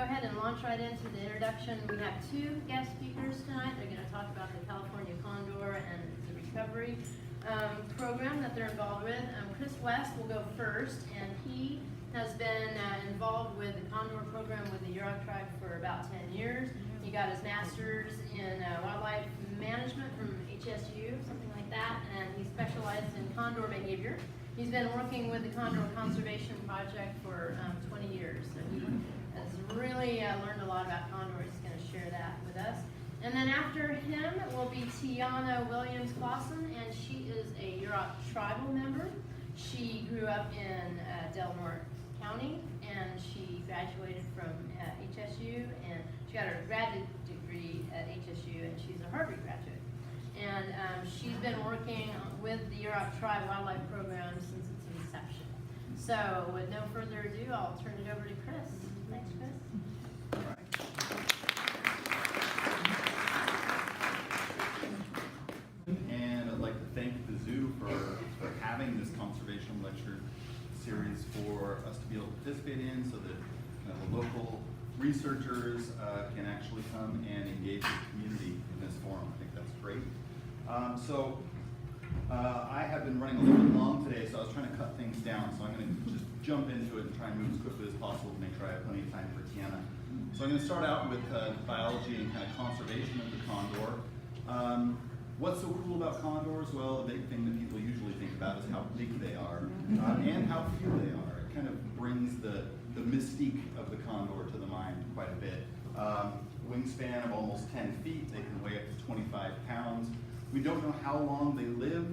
ahead and launch right into the introduction. We have two guest speakers tonight. They're going to talk about the California condor and the recovery program that they're involved with. Chris West will go first, and he has been involved with the condor program with the Yurok Tribe for about 10 years. He got his master's in wildlife management from HSU, something like that, and he specialized in condor behavior. He's been working with the Condor Conservation Project for 20 years, so he has really learned a lot about condors. He's going to share that with us. And then after him will be Tiana Williams-Claussen, and she is a Yurok tribal member. She grew up in Del Norte County, and she graduated from HSU, and she got her graduate degree at HSU, and she's a Harvard graduate. And she's been working with the Yurok Tribe Wildlife Program since its inception. So with no further ado, I'll turn it over to Chris. Thanks, Chris. All right. And I'd like to thank the zoo for having this conservation lecture series for us to be able to participate in, so that the local researchers can actually come and engage with the community in this forum. I think that's great. I have been running a little bit long today, so I was trying to cut things down. So I'm going to just jump into it and try and move as quickly as possible to make sure I have plenty of time for Tiana. So I'm going to start out with biology and kind of conservation of the condor. What's so cool about condors? Well, the big thing that people usually think about is how big they are and how few they are. It kind of brings the mystique of the condor to the mind quite a bit. Wingspan of almost 10 feet. They can weigh up to 25 pounds. We don't know how long they live.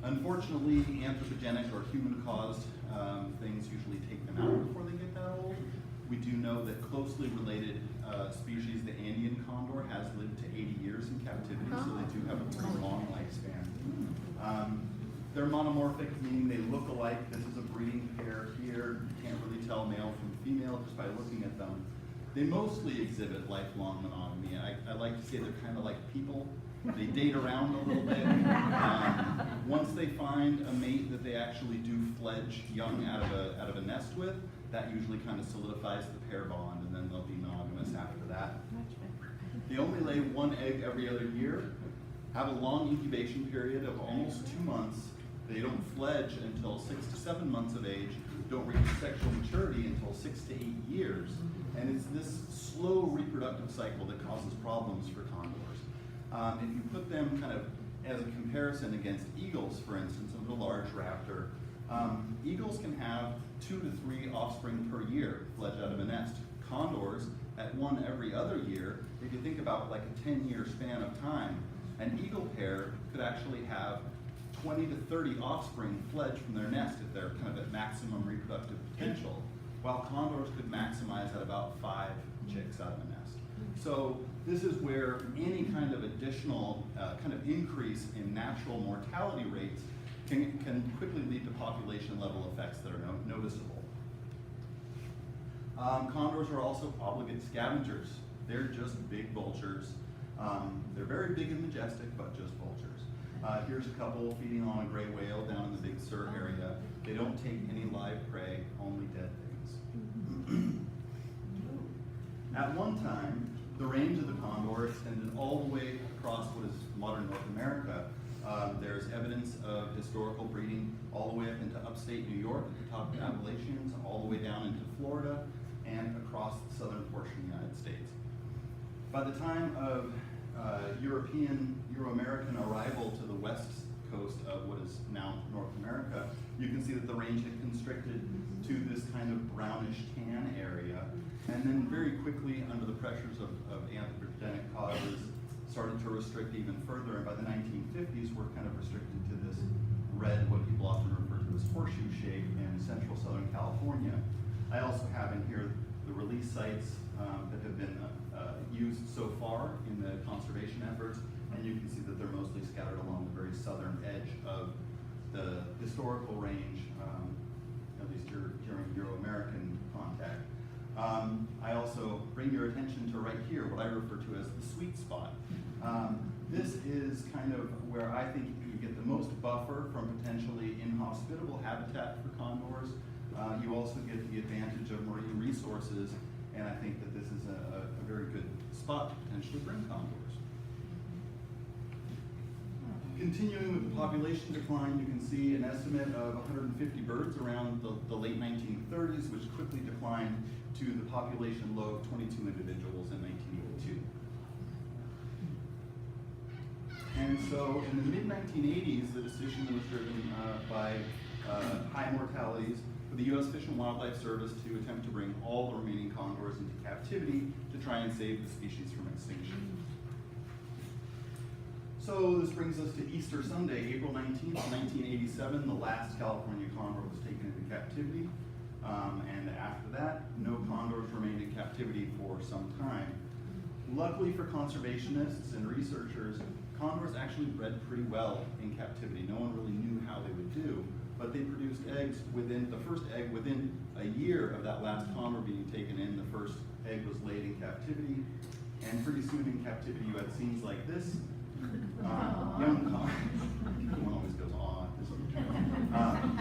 Unfortunately, anthropogenic or human-caused things usually take them out before they get that old. We do know that closely related species, the Andean condor, has lived to 80 years in captivity, so they do have a pretty long lifespan. They're monomorphic, meaning they look alike. This is a breeding pair here. You can't really tell male from female just by looking at them. They mostly exhibit lifelong monogamy. I like to say they're kind of like people. They date around a little bit. Once they find a mate that they actually do fledge young out of a nest with, that usually kind of solidifies the pair bond, and then they'll be monogamous after that. They only lay one egg every other year, have a long incubation period of almost 2 months. They don't fledge until 6 to 7 months of age, don't reach sexual maturity until 6 to 8 years. And it's this slow reproductive cycle that causes problems for condors. If you put them kind of as a comparison against eagles, for instance, of the large raptor, eagles can have 2 to 3 offspring per year fledged out of a nest. Condors, at one every other year, if you think about like a 10-year span of time, an eagle pair could actually have 20 to 30 offspring fledged from their nest if they're kind of at maximum reproductive potential, while condors could maximize at about 5 chicks out of a nest. So this is where any kind of additional kind of increase in natural mortality rates can quickly lead to population level effects that are noticeable. Condors are also obligate scavengers. They're just big vultures. They're very big and majestic, but just vultures. Here's a couple feeding on a gray whale down in the Big Sur area. They don't take any live prey, only dead things. At one time, the range of the condor extended all the way across what is modern North America. There's evidence of historical breeding all the way up into upstate New York at the top of the Appalachians, all the way down into Florida, and across the southern portion of the United States. By the time of Euro-American arrival to the west coast of what is now North America, you can see that the range had constricted to this kind of brownish tan area, and then very quickly, under the pressures of anthropogenic causes, started to restrict even further, and by the 1950s, we're kind of restricted to this red, what people often refer to as horseshoe shape in central Southern California. I also have in here the release sites that have been used so far in the conservation efforts, and you can see that they're mostly scattered along the very southern edge of the historical range, at least during Euro-American contact. I also bring your attention to right here, what I refer to as the sweet spot. This is kind of where I think you get the most buffer from potentially inhospitable habitat for condors. You also get the advantage of marine resources and I think that this is a very good spot to potentially bring condors. Continuing with the population decline, you can see an estimate of 150 birds around the late 1930s, which quickly declined to the population low of 22 individuals in 1982. And so in the mid-1980s, the decision was driven by high mortalities for the U.S. Fish and Wildlife Service to attempt to bring all the remaining condors into captivity to try and save the species from extinction. So this brings us to Easter Sunday, April 19th, 1987. The last California condor was taken into captivity. And after that, no condors remained in captivity for some time. Luckily for conservationists and researchers, condors actually bred pretty well in captivity. No one really knew how they would do, but they produced eggs the first egg within a year of that last condor being taken in. The first egg was laid in captivity, and pretty soon in captivity you had scenes like this.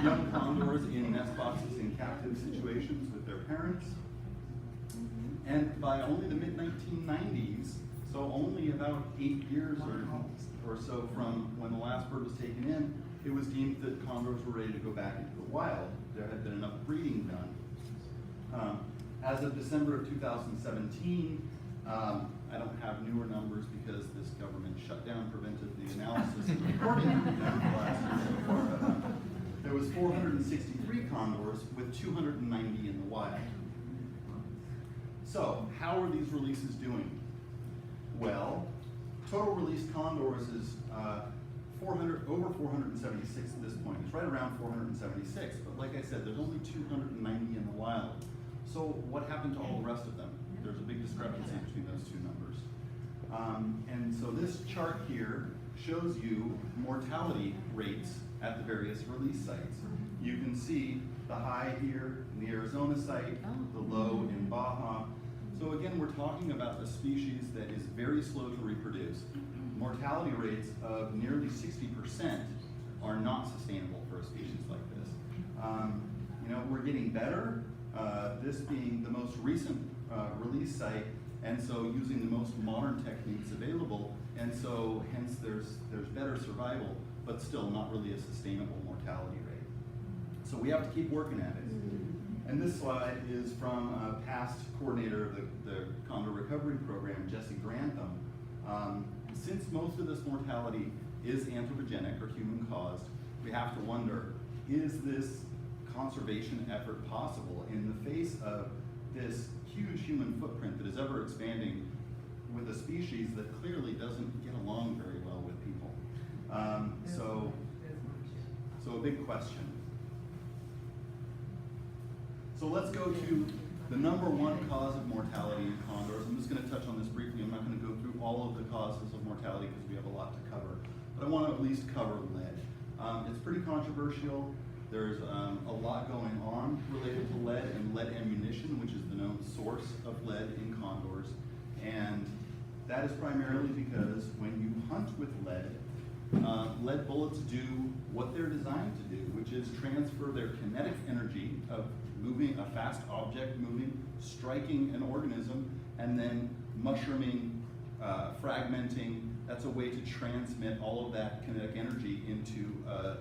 Young condors in nest boxes in captive situations with their parents. And by only the mid-1990s, so only about 8 years or so from when the last bird was taken in, it was deemed that condors were ready to go back into the wild. There had been enough breeding done. As of December of 2017, I don't have newer numbers because this government shutdown prevented the analysis and reporting the last year so far. There was 463 condors with 290 in the wild. So, how are these releases doing? Well, total released condors is over 476 at this point. It's right around 476, but like I said, there's only 290 in the wild. So what happened to all the rest of them? There's a big discrepancy between those two numbers. And so this chart here shows you mortality rates at the various release sites. You can see the high here in the Arizona site, the low in Baja. So again, we're talking about a species that is very slow to reproduce. Mortality rates of nearly 60% are not sustainable for a species like this. We're getting better, this being the most recent release site, and so using the most modern techniques available, and so hence there's better survival, but still not really a sustainable mortality rate. So we have to keep working at it. And this slide is from a past coordinator of the Condor Recovery Program, Jesse Grantham. Since most of this mortality is anthropogenic or human caused, we have to wonder, is this conservation effort possible in the face of this huge human footprint that is ever expanding with a species that clearly doesn't get along very well with people? So a big question. So let's go to the number one cause of mortality in condors. I'm just going to touch on this briefly. I'm not going to go through all of the causes of mortality because we have a lot to cover. But I want to at least cover lead. It's pretty controversial. There's a lot going on related to lead and lead ammunition, which is the known source of lead in condors. And that is primarily because when you hunt with lead, lead bullets do what they're designed to do, which is transfer their kinetic energy of moving a fast object, striking an organism, and then mushrooming, fragmenting. That's a way to transmit all of that kinetic energy into a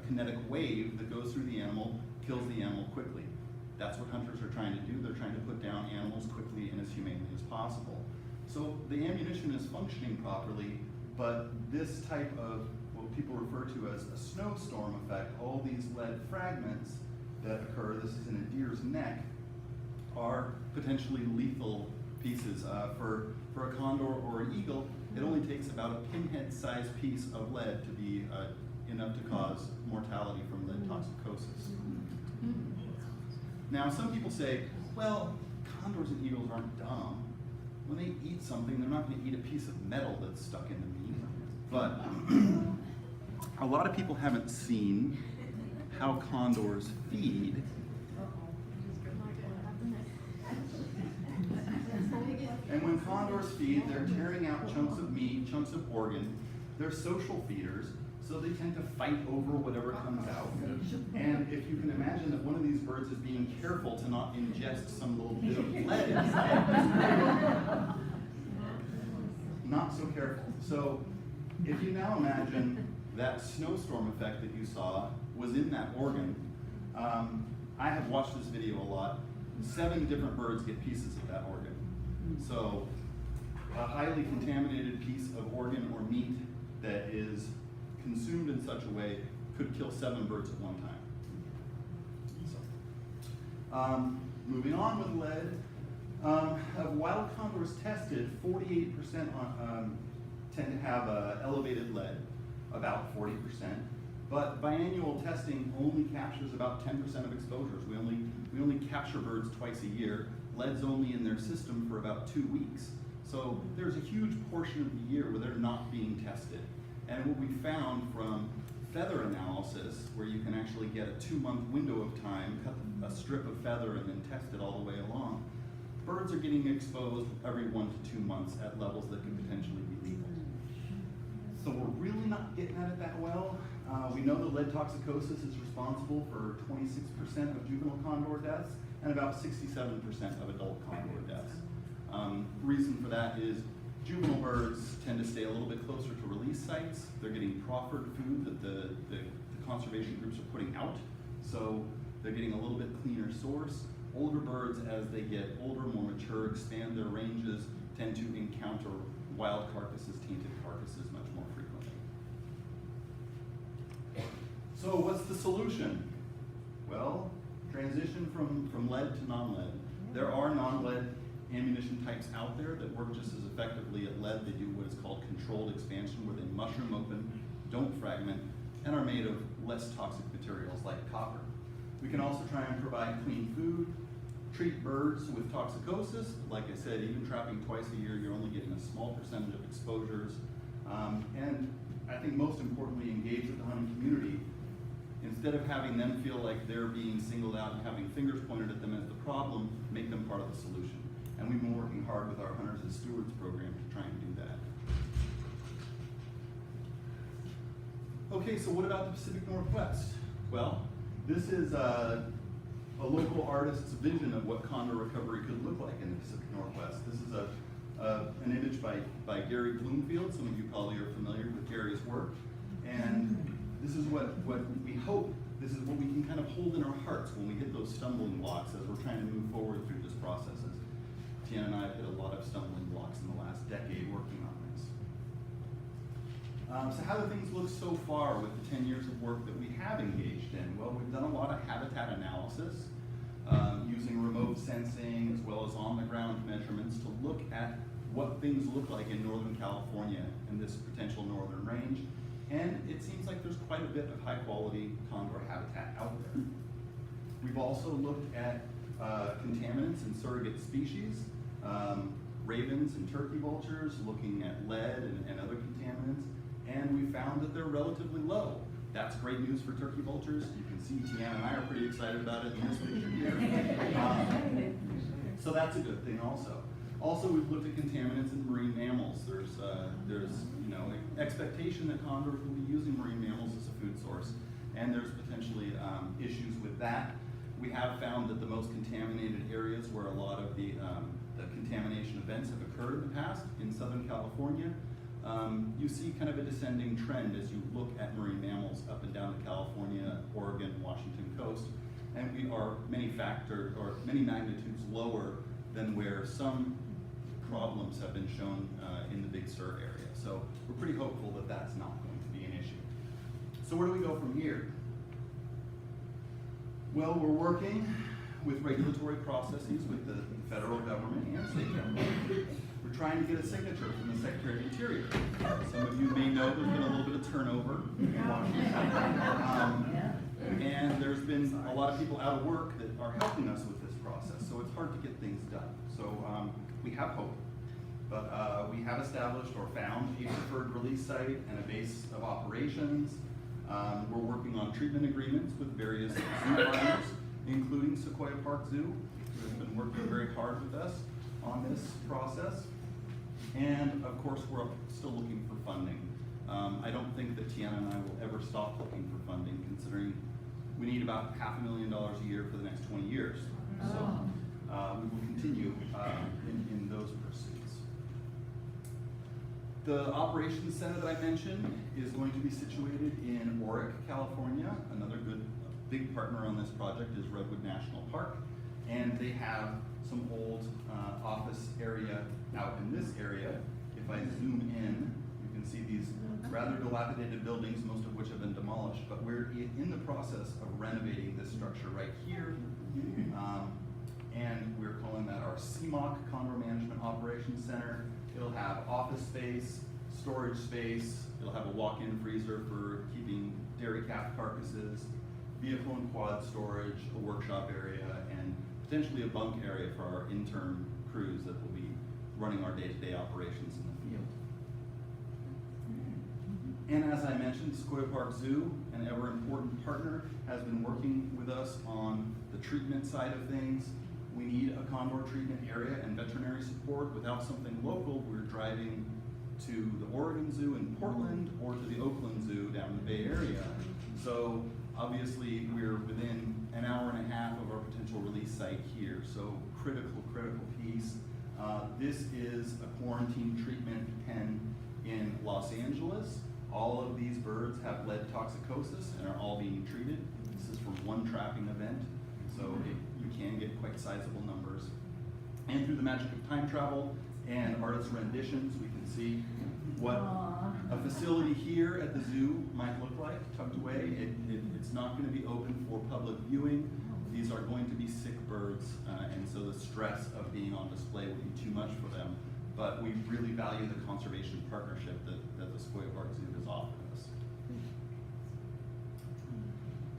kinetic wave that goes through the animal, kills the animal quickly. That's what hunters are trying to do. They're trying to put down animals quickly and as humanely as possible. So the ammunition is functioning properly, but this type of what people refer to as a snowstorm effect, all these lead fragments that occur, this is in a deer's neck, are potentially lethal pieces. For a condor or an eagle, it only takes about a pinhead-sized piece of lead to be enough to cause mortality from lead toxicosis. Now, some people say, well, condors and eagles aren't dumb. When they eat something, they're not going to eat a piece of metal that's stuck in the meat. But a lot of people haven't seen how condors feed. And when condors feed, they're tearing out chunks of meat, chunks of organ. They're social feeders, so they tend to fight over whatever comes out. And if you can imagine that one of these birds is being careful to not ingest some little bit of lead in its head. Not so careful. So if you now imagine that snowstorm effect that you saw was in that organ, I have watched this video a lot. 7 different birds get pieces of that organ. So a highly contaminated piece of organ or meat that is consumed in such a way could kill 7 birds at one time. So, moving on with lead, of wild condors tested, 48% tend to have elevated lead, about 40%. But biannual testing only captures about 10% of exposures. We only capture birds twice a year. Lead's only in their system for about 2 weeks. So there's a huge portion of the year where they're not being tested. And what we found from feather analysis, where you can actually get a 2-month window of time, cut a strip of feather and then test it all the way along, birds are getting exposed every 1 to 2 months at levels that could potentially be lethal. So we're really not getting at it that well. We know that lead toxicosis is responsible for 26% of juvenile condor deaths and about 67% of adult condor deaths. Reason for that is juvenile birds tend to stay a little bit closer to release sites. They're getting proffered food that the conservation groups are putting out, so they're getting a little bit cleaner source. Older birds, as they get older, more mature, expand their ranges, tend to encounter wild carcasses, tainted carcasses much more frequently. So what's the solution? Well, transition from lead to non-lead. There are non-lead ammunition types out there that work just as effectively at lead. They do what is called controlled expansion, where they mushroom open, don't fragment, and are made of less toxic materials like copper. We can also try and provide clean food, treat birds with toxicosis. Like I said, even trapping twice a year, you're only getting a small percentage of exposures. And I think most importantly, engage with the hunting community. Instead of having them feel like they're being singled out and having fingers pointed at them as the problem, make them part of the solution. And we've been working hard with our Hunters and Stewards program to try and do that. Okay, so what about the Pacific Northwest? Well, this is a local artist's vision of what condor recovery could look like in the Pacific Northwest. This is an image by Gary Bloomfield. Some of you probably are familiar with Gary's work. And this is what we hope, this is what we can kind of hold in our hearts when we hit those stumbling blocks as we're trying to move forward through this process. Tiana and I have hit a lot of stumbling blocks in the last decade working on this. So how do things look so far with the 10 years of work that we have engaged in? Well, we've done a lot of habitat analysis using remote sensing as well as on-the-ground measurements to look at what things look like in Northern California and this potential northern range. And it seems like there's quite a bit of high-quality condor habitat out there. We've also looked at contaminants and surrogate species, ravens and turkey vultures, looking at lead and other contaminants, and we found that they're relatively low. That's great news for turkey vultures. You can see Tiana and I are pretty excited about it in this picture here. So that's a good thing also. Also, we've looked at contaminants in marine mammals. There's expectation that condors will be using marine mammals as a food source, and there's potentially issues with that. We have found that the most contaminated areas where a lot of the contamination events have occurred in the past, in Southern California, you see kind of a descending trend as you look at marine mammals up and down the California, Oregon, Washington coast, and we are many magnitudes lower than where some problems have been shown in the Big Sur area. So we're pretty hopeful that that's not going to be an issue. So where do we go from here? Well, we're working with regulatory processes with the federal government and state government. We're trying to get a signature from the Secretary of Interior. Some of you may know there's been a little bit of turnover in Washington. And there's been a lot of people out of work that are helping us with this process, so it's hard to get things done. So we have hope, but we have established or found a preferred release site and a base of operations. We're working on treatment agreements with various zoo partners, including Sequoia Park Zoo, who has been working very hard with us on this process. And of course, we're still looking for funding. I don't think that Tiana and I will ever stop looking for funding, considering we need need about $500,000 a year for the next 20 years. So we will continue in those pursuits. The operations center that I mentioned is going to be situated in Yurok, California. Another big partner on this project is Redwood National Park, and they have some old office area out in this area. If I zoom in, you can see these rather dilapidated buildings, most of which have been demolished, but we're in the process of renovating this structure right here. And we're calling that our CMOC, Condor Management Operations Center. It'll have office space, storage space, it'll have a walk-in freezer for keeping dairy calf carcasses, vehicle and quad storage, a workshop area, and potentially a bunk area for our intern crews that will be running our day-to-day operations in the field. And as I mentioned, Sequoia Park Zoo, an ever important partner, has been working with us on the treatment side of things. We need a condor treatment area and veterinary support. Without something local, we're driving to the Oregon Zoo in Portland or to the Oakland Zoo down in the Bay Area. So obviously we're within an hour and a half of our potential release site here. So critical piece. This is a quarantine treatment pen in Los Angeles. All of these birds have lead toxicosis and are all being treated. This is from one trapping event, so you can get quite sizable numbers. And through the magic of time travel and artist renditions, we can see what a facility here at the zoo might look like, tucked away. It's not going to be open for public viewing. These are going to be sick birds, and so the stress of being on display will be too much for them. But we really value the conservation partnership that the Sequoia Park Zoo has offered us.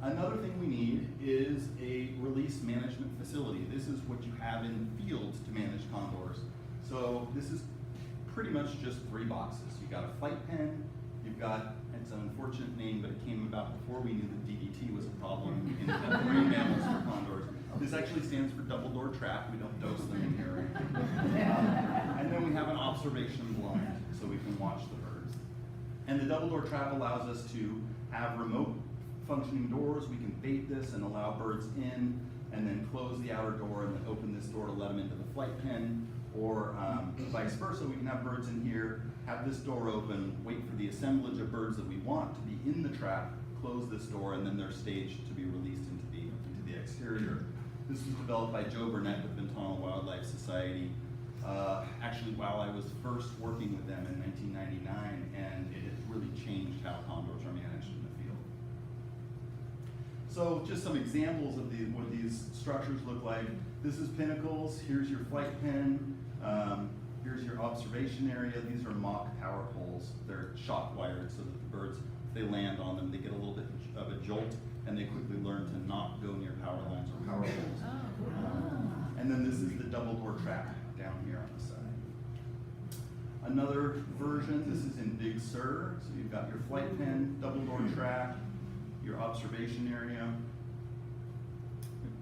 Another thing we need is a release management facility. This is what you have in fields to manage condors. So this is pretty much just 3 boxes. You've got a flight pen, you've got, it's an unfortunate name, but it came about before we knew that DDT was a problem in marine mammals for condors. This actually stands for double door trap. We don't dose them in here. And then we have an observation blind, so we can watch the birds. And the double door trap allows us to have remote functioning doors. We can bait this and allow birds in, and then close the outer door and then open this door to let them into the flight pen, or vice versa. We can have birds in here, have this door open, wait for the assemblage of birds that we want to be in the trap, close this door, and then they're staged to be released into the exterior. This was developed by Joe Burnett with Tiana Wildlife Society, actually while I was first working with them in 1999, and it has really changed how condors are managed in the field. So just some examples of what these structures look like. This is pinnacles, here's your flight pen, here's your observation area. These are mock tower poles. They're shock wired so that the birds, if they land on them, they get a little bit of a jolt, and they quickly learn to not go near power lines or power poles. And then this is the double door trap down here on the side. Another version, this is in Big Sur. So you've got your flight pen, double door trap, your observation area.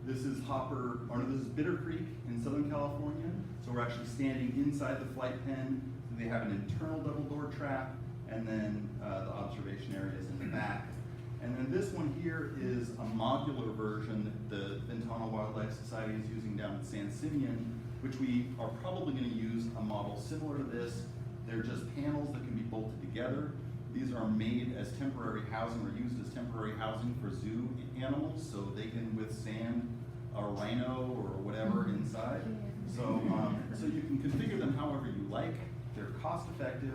This is this is Bitter Creek in Southern California. So we're actually standing inside the flight pen. They have an internal double door trap, and then the observation area is in the back. And then this one here is a modular version that the Tiana Wildlife Society is using down in San Simeon, which we are probably going to use a model similar to this. They're just panels that can be bolted together. These are made as temporary housing or used as temporary housing for zoo animals, so they can withstand a rhino or whatever inside. So, so you can configure them however you like. They're cost effective.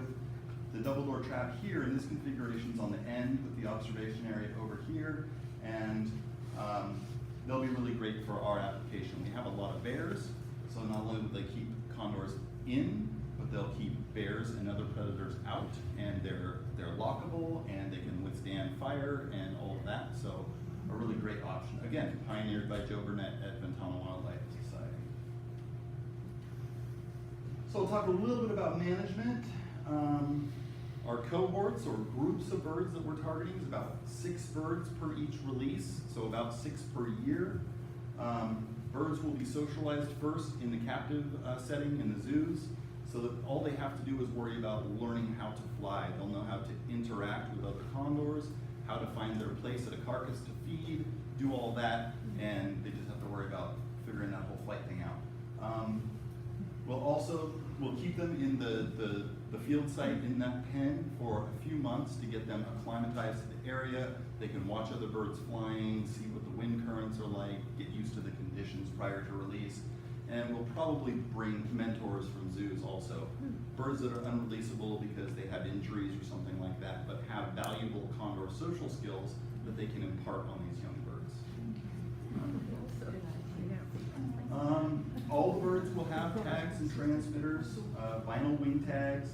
The double door trap here in this configuration is on the end with the observation area over here, and they'll be really great for our application. We have a lot of bears, so not only will they keep condors in, but they'll keep bears and other predators out, and they're lockable and they can withstand fire and all of that. So a really great option. Again, pioneered by Joe Burnett at Tiana Wildlife Society. So we'll talk a little bit about management. Our cohorts or groups of birds that we're targeting is about 6 birds per each release, so about 6 per year. Birds will be socialized first in the captive setting in the zoos, so that all they have to do is worry about learning how to fly. They'll know how to interact with other condors, how to find their place at a carcass to feed, do all that, and they just have to worry about figuring that whole flight thing out. We'll keep them in the field site in that pen for a few months to get them acclimatized to the area. They can watch other birds flying, see what the wind currents are like, get used to the conditions prior to release. And we'll probably bring mentors from zoos also. Birds that are unreleasable because they have injuries or something like that, but have valuable condor social skills that they can impart on these young birds. All the birds will have tags and transmitters, vinyl wing tags.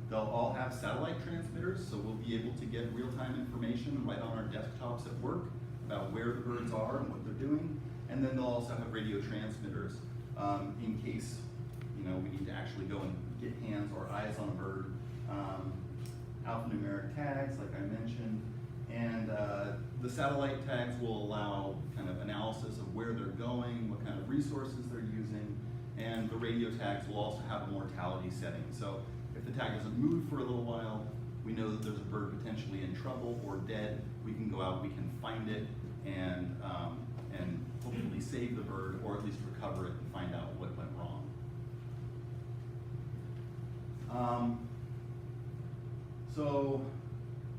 They'll all have satellite transmitters, so we'll be able to get real-time information right on our desktops at work about where the birds are and what they're doing. And then they'll also have radio transmitters in case we need to actually go and get hands or eyes on a bird. Alphanumeric tags, like I mentioned, and the satellite tags will allow kind of analysis of where they're going, what kind of resources they're using, and the radio tags will also have a mortality setting. So if the tag doesn't move for a little while, we know that there's a bird potentially in trouble or dead. We can go out, we can find it, and hopefully save the bird, or at least recover it and find out what went wrong. So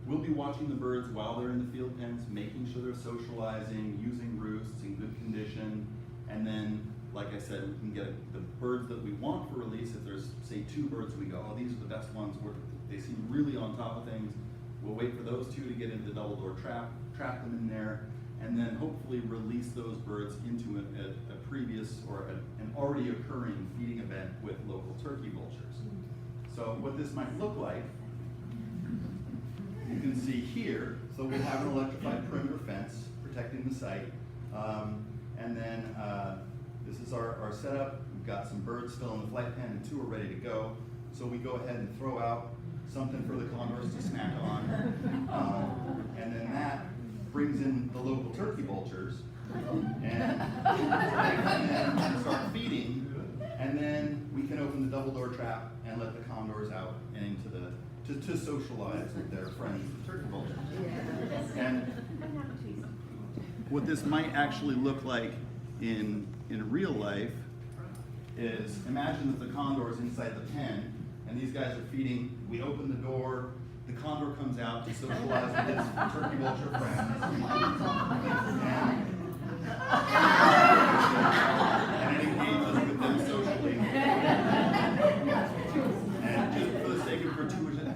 we'll be watching the birds while they're in the field pens, making sure they're socializing, using roosts in good condition, and then, like I said, we can get the birds that we want for release. If there's, say, 2 birds, we go, oh, these are the best ones, they seem really on top of things. We'll wait for those 2 to get into the double door trap them in there, and then hopefully release those birds into a previous or an already occurring feeding event with local turkey vultures. So what this might look like, you can see here, so we'll have an electrified perimeter fence protecting the site, and then this is our setup. We've got some birds still in the flight pen and 2 are ready to go. So we go ahead and throw out something for the condors to snack on, and then that brings in the local turkey vultures, and start feeding, and then we can open the double door trap and let the condors out and into the to socialize with their friends, the turkey vultures. And what this might actually look like in real life is, imagine that the condor is inside the pen and these guys are feeding. We open the door, the condor comes out to socialize with his turkey vulture friends. And it engages with them socially. And just for the sake of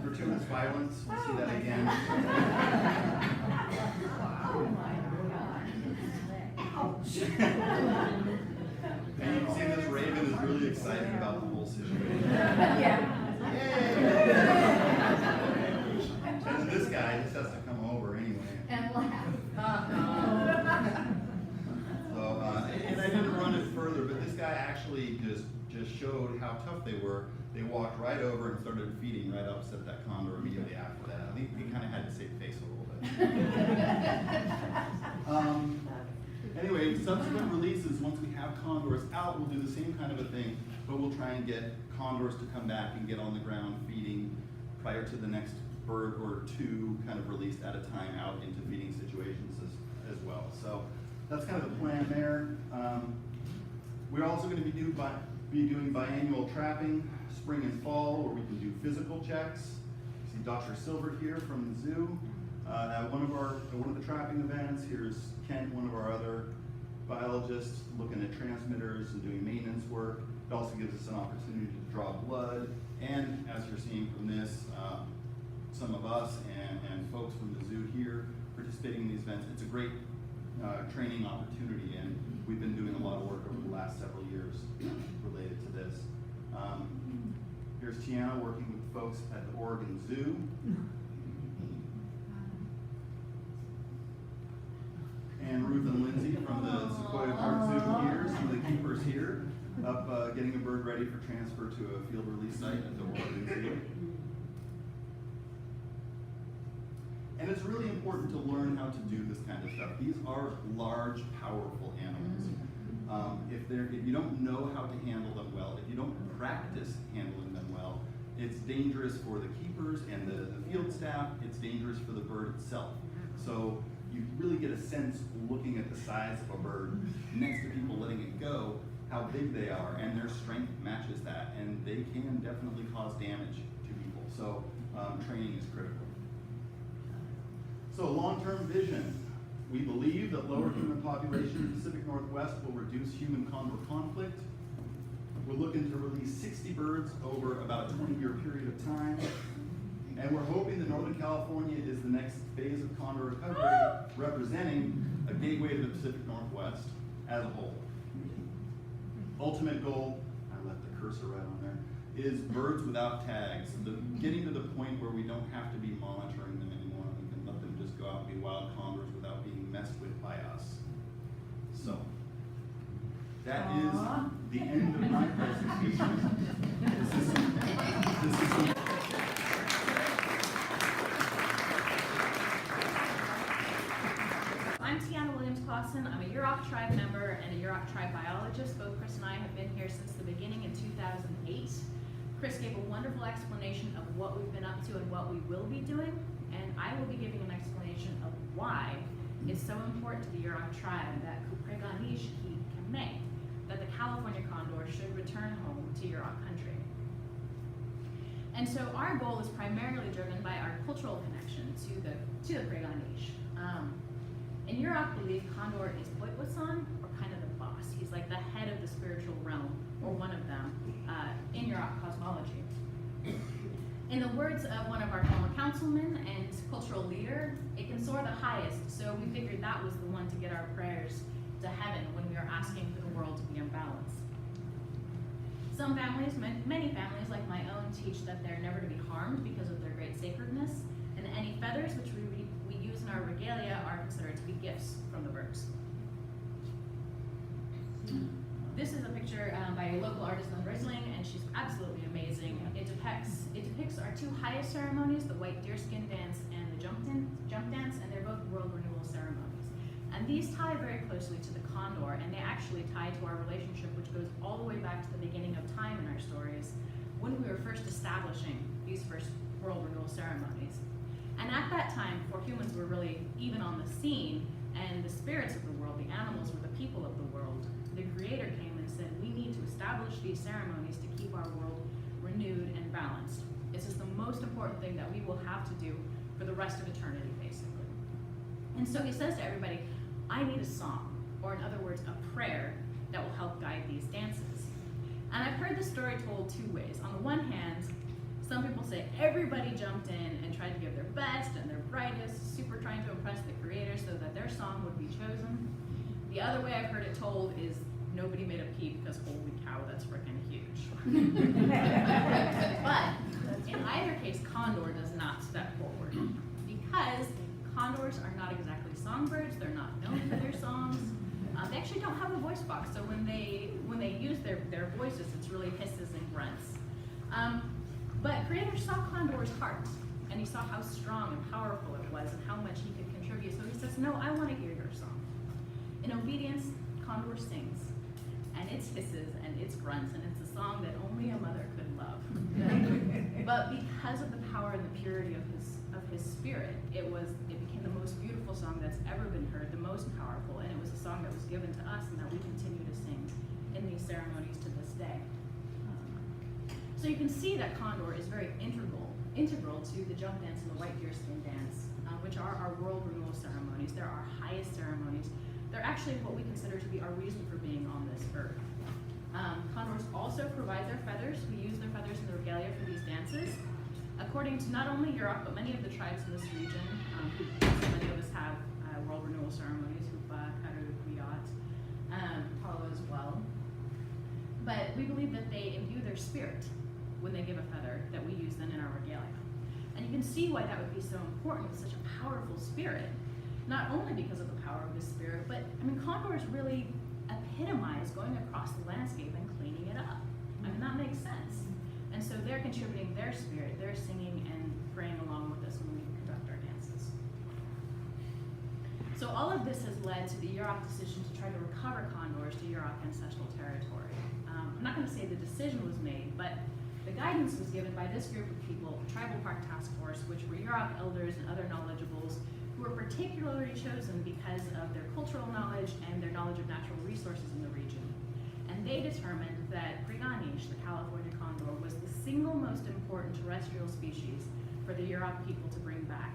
gratuitous violence, we'll see that again. And you can see this raven is really excited about the whole situation. And then this guy just has to come over anyway. And laugh. So, and I didn't run it further, but this guy actually just showed how tough they were. They walked right over and started feeding right upset that condor immediately after that. I think he kind of had to save face a little bit. Anyway, subsequent releases, once we have condors out, we'll do the same kind of a thing, but we'll try and get condors to come back and get on the ground feeding prior to the next bird or 2 kind of released at a time out into feeding situations as well. So that's kind of the plan there. We're also going to be doing biannual trapping, spring and fall, where we can do physical checks. You see Dr. Silver here from the zoo. At one of the trapping events, here's Kent, one of our other biologists, looking at transmitters and doing maintenance work. It also gives us an opportunity to draw blood, and as you're seeing from this, some of us and folks from the zoo here participating in these events. It's a great training opportunity, and we've been doing a lot of work over the last several years related to this. Here's Tiana working with folks at the Oregon Zoo. And Ruth and Lindsay from the Sequoia Park Zoo here, some of the keepers here, up getting a bird ready for transfer to a field release site at the Oregon Zoo. And it's really important to learn how to do this kind of stuff. These are large, powerful animals. If you don't know how to handle them well, if you don't practice handling them well, it's dangerous for the keepers and the field staff. It's dangerous for the bird itself. So you really get a sense looking at the size of a bird next to people letting it go, how big they are, and their strength matches that, and they can definitely cause damage to people. So training is critical. So long-term vision. We believe that lower human population in the Pacific Northwest will reduce human-condor conflict. We're looking to release 60 birds over about a 20-year period of time. And we're hoping that Northern California is the next phase of condor recovery, representing a gateway to the Pacific Northwest as a whole. Ultimate goal, I left the cursor right on there, is birds without tags. Getting to the point where we don't have to be monitoring them anymore. We can let them just go out and be wild condors without being messed with by us. So, that is the end of my presentation. This is some I'm Tiana Williams-Claussen. I'm a Yurok Tribe member and a Yurok Tribe Biologist. Both Chris and I have been here since the beginning in 2008. Chris gave a wonderful explanation of what we've been up to and what we will be doing, and I will be giving an explanation of why it's so important to the Yurok Tribe that Kupreganish ki Kame, that the California condor should return home to Yurok country. And so our goal is primarily driven by our cultural connection to the Preganish. And Yurok believe Condor is Boitwasan, or kind of the boss. He's like the head of the spiritual realm, or one of them, in Yurok cosmology. In the words of one of our former councilmen and cultural leader, it can soar the highest, so we figured that was the one to get our prayers to heaven when we are asking for the world to be in balance. Some families, many families like my own, teach that they're never to be harmed because of their great sacredness, and any feathers which we use in our regalia are considered to be gifts from the birds. This is a picture by a local artist in Riesling, and she's absolutely amazing. It depicts our two highest ceremonies, the white deerskin dance and the jump dance, and they're both world renewal ceremonies. And these tie very closely to the condor, and they actually tie to our relationship, which goes all the way back to the beginning of time in our stories, when we were first establishing these first world renewal ceremonies. And at that time, before humans were really even on the scene, and the spirits of the world, the animals were the people of the world, the Creator came and said, we need to establish these ceremonies to keep our world renewed and balanced. This is the most important thing that we will have to do for the rest of eternity, basically. And so he says to everybody, I need a song, or in other words, a prayer that will help guide these dances. And I've heard this story told two ways. On the one hand, some people say everybody jumped in and tried to give their best and their brightest, super trying to impress the Creator so that their song would be chosen. The other way I've heard it told is nobody made a peep because holy cow, that's freaking huge. But in either case, Condor does not step forward because condors are not exactly songbirds. They're not known for their songs. They actually don't have a voice box, so when they use their voices, it's really hisses and grunts. But Creator saw Condor's heart, and he saw how strong and powerful it was and how much he could contribute. So he says, no, I want to hear your song. In obedience, Condor sings, and it's hisses and it's grunts, and it's a song that only a mother could love. But because of the power and the purity of his spirit, it became the most beautiful song that's ever been heard, the most powerful, and it was a song that was given to us and that we continue to sing in these ceremonies to this day. So you can see that Condor is very integral to the jump dance and the white deerskin dance, which are our world renewal ceremonies. They're our highest ceremonies. They're actually what we consider to be our reason for being on this earth. Condors also provide their feathers. We use their feathers in the regalia for these dances. According to not only Yurok, but many of the tribes in this region, so many of us have world renewal ceremonies, Hupa, Karu, Kuyat, Palo as well. But we believe that they imbue their spirit when they give a feather that we use then in our regalia. And you can see why that would be so important with such a powerful spirit. Not only because of the power of this spirit, but I mean, condors really epitomize going across the landscape and cleaning it up. I mean, that makes sense. And so they're contributing their spirit, they're singing and praying along with us when we conduct our dances. So all of this has led to the Yurok decision to try to recover condors to Yurok Ancestral Territory. I'm not going to say the decision was made, but the guidance was given by this group of people, a tribal park task force, which were Yurok elders and other knowledgeables who who were particularly chosen because of their cultural knowledge and their knowledge of natural resources in the region. And they determined that Priganish, the California condor, was the single most important terrestrial species for the Yurok people to bring back,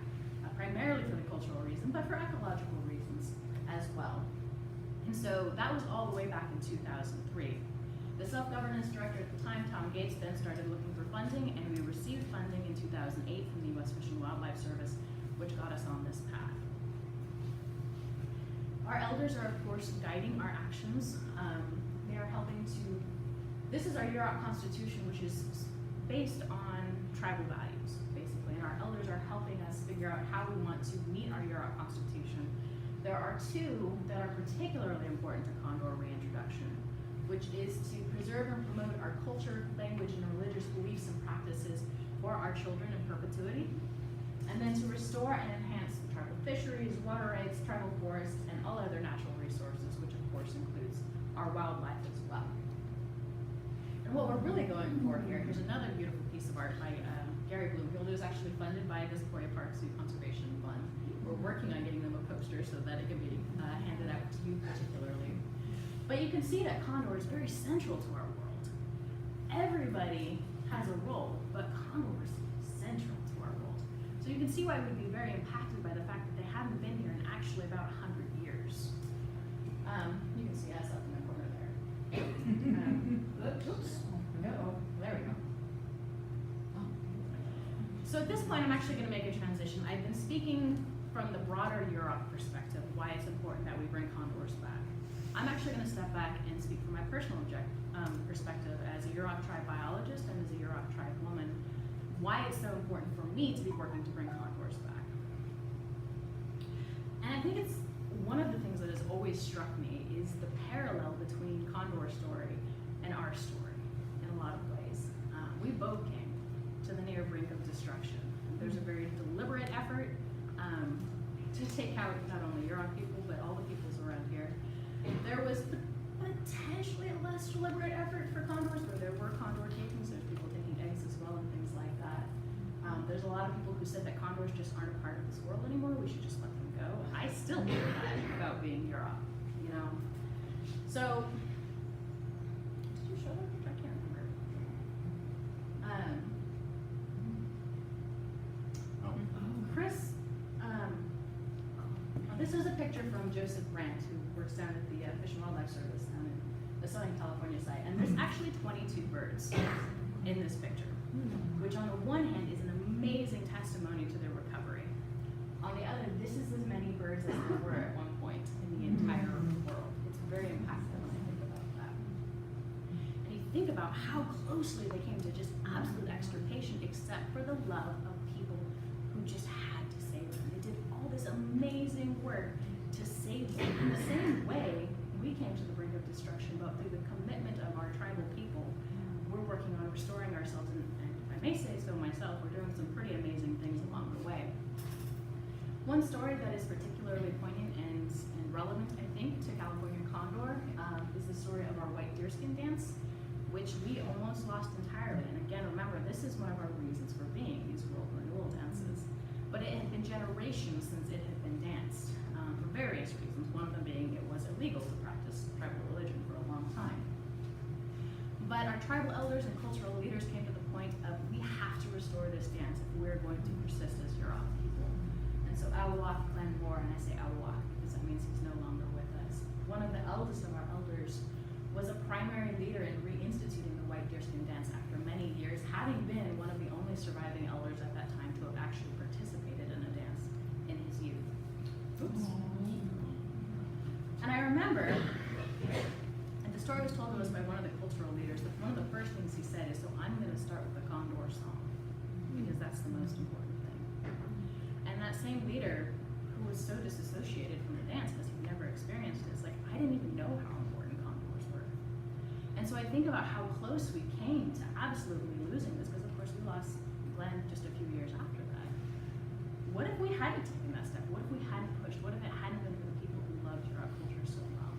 primarily for the cultural reason, but for ecological reasons as well. And so that was all the way back in 2003. The self-governance director at the time, Tom Gates, then started looking for funding, and we received funding in 2008 from the U.S. Fish and Wildlife Service, which got us on this path. Our elders are, of course, guiding our actions. They are helping to, this is our Yurok Constitution, which is based on tribal values, basically, and our elders are helping us figure out how we want to meet our Yurok Constitution. There are two that are particularly important to condor reintroduction, which is to preserve and promote our culture, language, and religious beliefs and practices for our children in perpetuity, and then to restore and enhance tribal fisheries, water rights, tribal forests, and all other natural resources, which of course includes our wildlife as well. And what we're really going for here, here's another beautiful piece of art by Gary Bloomfield. It was actually funded by the Sequoia Park Zoo Conservation Fund. We're working on getting them a poster so that it can be handed out to you particularly. But you can see that condor is very central to our world. Everybody has a role, but condor is central to our world. So you can see why we'd be very impacted by the fact that they haven't been here in actually about 100 years. You can see us up in the corner there. Oops, no, there we go. So at this point, I'm actually going to make a transition. I've been speaking from the broader Yurok perspective, why it's important that we bring condors back. I'm actually going to step back and speak from my personal perspective as a Yurok Tribe Biologist and as a Yurok Tribe woman, why it's so important for me to be working to bring condors back. And I think it's one of the things that has always struck me is the parallel between condor story and our story in a lot of ways. We both came to the near brink of destruction. There's a very deliberate effort to take out not only Yurok people, but all the peoples around here. There was potentially a less deliberate effort for condors, where there were condor takings. There's people taking eggs as well and things like that. There's a lot of people who said that condors just aren't a part of this world anymore. We should just let them go. I still hear that about being Yurok, you know. So, did you show that picture? I can't remember. Chris, this is a picture from Joseph Brandt, who works down at the Fish and Wildlife Service down in the Southern California site. And there's actually 22 birds in this picture, which on the one hand is an amazing testimony to their recovery. On the other, this is as many birds as there were at one point in the entire world. It's very impactful when I think about that. And you think about how closely they came to just absolute extirpation, except for the love of people who just had to save them. They did all this amazing work to save them. In the same way, we came to the brink of destruction, but through the commitment of our tribal people, we're working on restoring ourselves, and if I may say so myself, we're doing some pretty amazing things along the way. One story that is particularly poignant and relevant, I think, to California condor is the story of our white deerskin dance, which we almost lost entirely. And again, remember, this is one of our reasons for being, these world renewal dances. But it had been generations since it had been danced, for various reasons, one of them being it was illegal to practice tribal religion for a long time. But our tribal elders and cultural leaders came to the point of, we have to restore this dance if we're going to persist as Yurok people. And so Awak Glenmore, and I say Awak because that means he's no longer with us, one of the eldest of our elders, was a primary leader in reinstituting the white deerskin dance after many years, having been one of the only surviving elders at that time to have actually participated in a dance in his youth. Oops. And I remember, and the story was told to us by one of the cultural leaders, that one of the first things he said is, so I'm going to start with the condor song, because that's the most important thing. And that same leader, who was so disassociated from the dance because he'd never experienced it, is like, I didn't even know how important condors were. And so I think about how close we came to absolutely losing this, because of course we lost Glenn just a few years after that. What if we hadn't taken that step? What if we hadn't pushed? What if it hadn't been for the people who loved Yurok culture so well?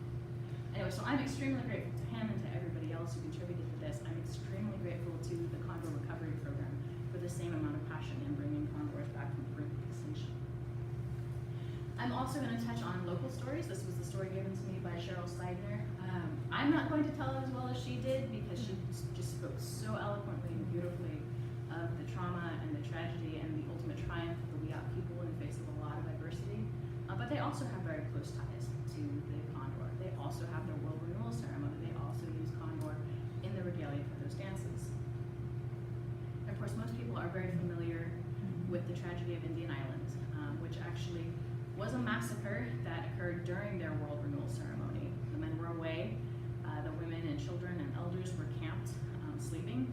Anyway, so I'm extremely grateful to him and to everybody else who contributed to this. I'm extremely grateful to the Condor Recovery Program for the same amount of passion in bringing condors back from the brink of extinction. I'm also going to touch on local stories. This was the story given to me by Cheryl Seidner. I'm not going to tell it as well as she did because she just spoke so eloquently and beautifully of the trauma and the tragedy and the ultimate triumph of the Yurok people in the face of a lot of adversity. But they also have very close ties to the Condor. They also have their world renewal ceremony. They also use Condor in the regalia for those dances. And of course, most people are very familiar with the tragedy of Indian Island, which actually was a massacre that occurred during their world renewal ceremony. The men were away, the women and children and elders were camped, sleeping,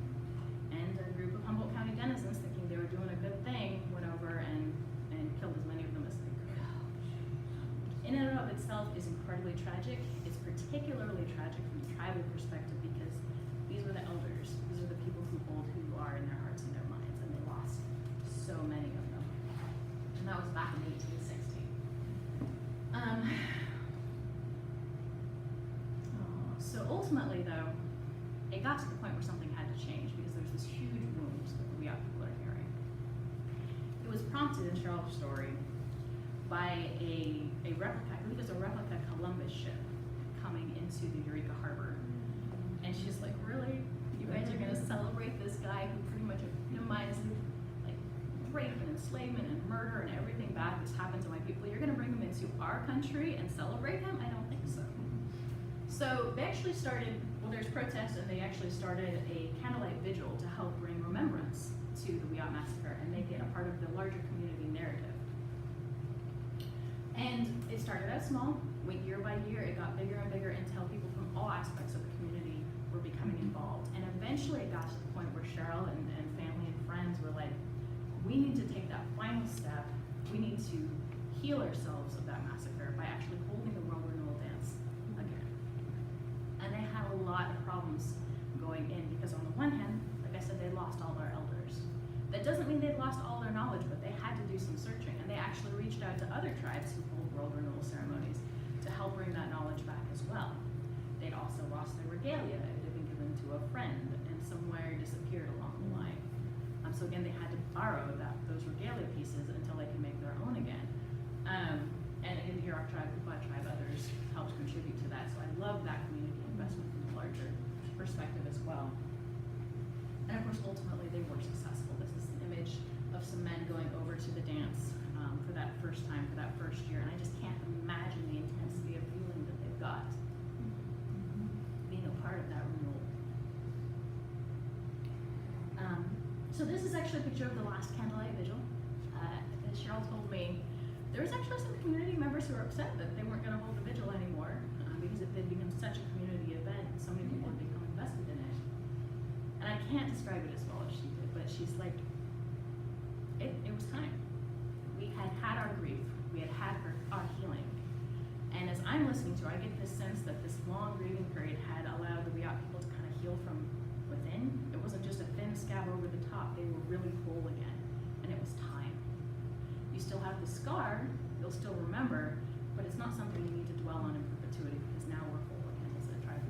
and a group of Humboldt County denizens, thinking they were doing a good thing, went over and killed as many of them as they could. In and of itself is incredibly tragic. It's particularly tragic from the tribal perspective because these were the elders. These are the people who hold who you are in their hearts and their minds, and they lost so many of them. And that was back in 1860. So ultimately, though, it got to the point where something had to change because there's this huge wound that the Yurok people are carrying. It was prompted in Cheryl's story by a replica, I believe it was a replica Columbus ship coming into the Eureka Harbor. And she's like, really? You guys are gonna celebrate this guy who pretty much epitomized like rape and enslavement and murder and everything bad that's happened to my people. You're gonna bring him into our country and celebrate him? I don't think so. So they actually started, well, there's protests, and they actually started a candlelight vigil to help bring remembrance to the Yurok massacre and make it a part of the larger community narrative. And it started out small, went year by year, it got bigger and bigger until people from all aspects of the community were becoming involved. And eventually it got to the point where Cheryl and family and friends were like, we need to take that final step. We need to heal ourselves of that massacre by actually holding the World Renewal Dance again. And they had a lot of problems going in because on the one hand, like I said, they lost all their elders. That doesn't mean they'd lost all their knowledge, but they had to do some searching. And they actually reached out to other tribes who hold World Renewal ceremonies to help bring that knowledge back as well. They'd also lost their regalia. It had been given to a friend and somewhere disappeared along the line. So again, they had to borrow those regalia pieces until they could make their own again. And in the Yurok Tribe, others helped contribute to that. So I love that community investment from the larger perspective as well. And of course, ultimately, they were successful. This is an image of some men going over to the dance for that first time, for that first year. And I just can't imagine the intensity of feeling that they've got being a part of that renewal. So this is actually a picture of the last candlelight vigil. As Cheryl told me, there was actually some community members who were upset that they weren't going to hold the vigil anymore because it had become such a community event and so many people had become invested in it. And I can't describe it as well as she did, but she's like, it was time. We had our grief. We had our healing. And as I'm listening to her, I get this sense that this long grieving period had allowed the Yurok people to kind of heal from within. It wasn't just a thin scab over the top. They were really whole again. And it was time. You still have the scar, you'll still remember, but it's not something you need to dwell on in perpetuity because now we're whole again as a tribe.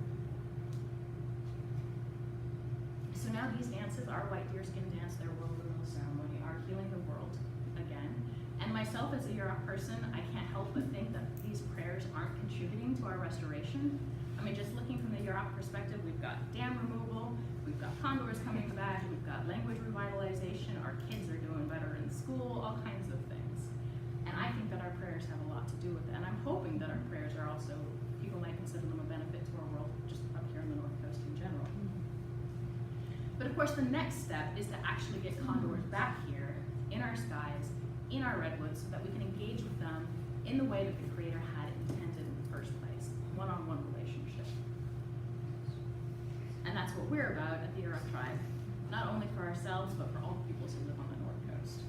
So now these dances, our white deerskin dance, their world renewal ceremony, are healing the world again. And myself as a Yurok person, I can't help but think that these prayers aren't contributing to our restoration. I mean, just looking from the Yurok perspective, we've got dam removal, we've got condors coming back, we've got language revitalization, our kids are doing better in school, all kinds of things. And I think that our prayers have a lot to do with it. And I'm hoping that our prayers are also, people might consider them a benefit to our world, just up here in the North Coast in general. But of course, the next step is to actually get condors back here in our skies, in our redwoods, so that we can engage with them in the way that the Creator had intended in the first place, one-on-one relationship. And that's what we're about at the Yurok Tribe, not only for ourselves, but for all peoples who live on the North Coast.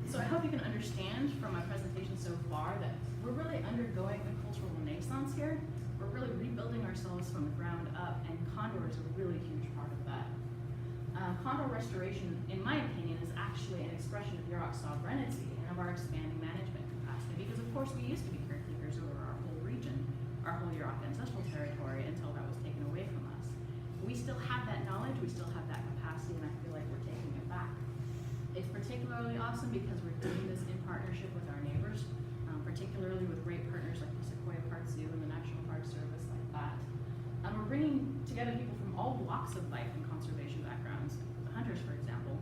So I hope you can understand from my presentation so far that we're really undergoing a cultural renaissance here. We're really rebuilding ourselves from the ground up, and Condor is a really huge part of that. Condor restoration, in my opinion, is actually an expression of Yurok sovereignty and of our expanding management capacity, because of course we used to be caretakers over our whole region, our whole Yurok Ancestral Territory, until that was taken away from us. We still have that knowledge, we still have that capacity, and I feel like we're taking it back. It's particularly awesome because we're doing this in partnership with our neighbors, particularly with great partners like the Sequoia Park Zoo and the National Park Service like that. We're bringing together people from all walks of life and conservation backgrounds, the hunters for example,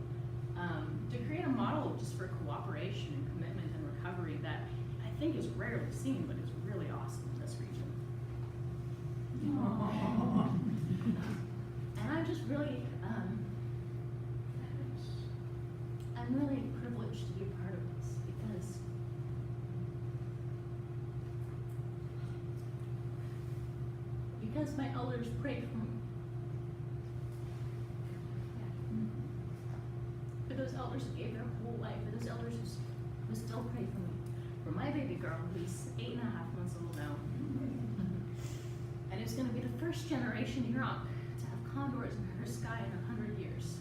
to create a model just for cooperation and commitment and recovery that I think is rarely seen, but is really awesome in this region. And I'm just really, I'm really privileged to be a part of this because my elders prayed for me. For those elders who gave their whole life, for those elders who still pray for me. For my baby girl, who's 8.5 months old now. And who's gonna be the first generation Yurok to have condors in her sky in 100 years.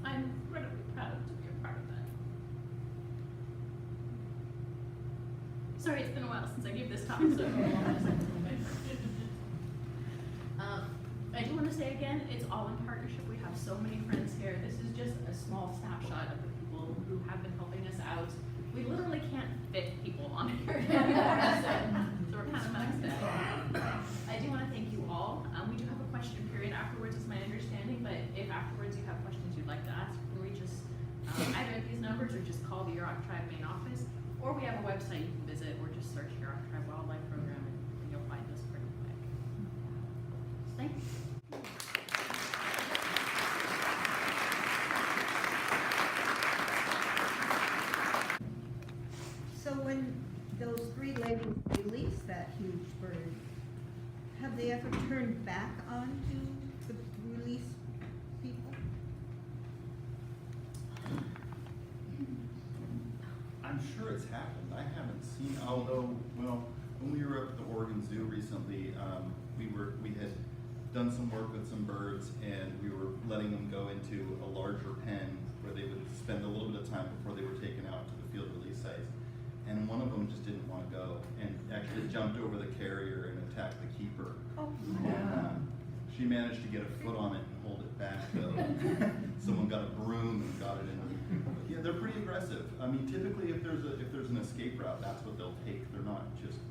I'm incredibly proud to be a part of that. Sorry, it's been a while since I gave this talk, so I do want to say again, it's all in partnership. We have so many friends here. This is just a small snapshot of the people who have been helping us out. We literally can't fit people on here anymore, so we're kind of maxed out. I do want to thank you all. We do have a question period afterwards, is my understanding, but if afterwards you have questions you'd like to ask, you can reach us either at these numbers or just call the Yurok Tribe main office, or we have a website you can visit, or just search Yurok Tribe Wildlife Program and you'll find us pretty quick. Thank you. So when those 3 ladies released that huge bird, have they ever turned back onto the released people? I'm sure it's happened. I haven't seen, although, well, when we were up at the Oregon Zoo recently, we had done some work with some birds, and we were letting them go into a larger pen where they would spend a little bit of time before they were taken out to the field release sites. And one of them just didn't want to go, and actually jumped over the carrier and attacked the keeper. Oh, And, she managed to get a foot on it and hold it back, though. Someone got a broom and got it in. Yeah, they're pretty aggressive. I mean, typically, if there's an escape route, that's what they'll take. They're not just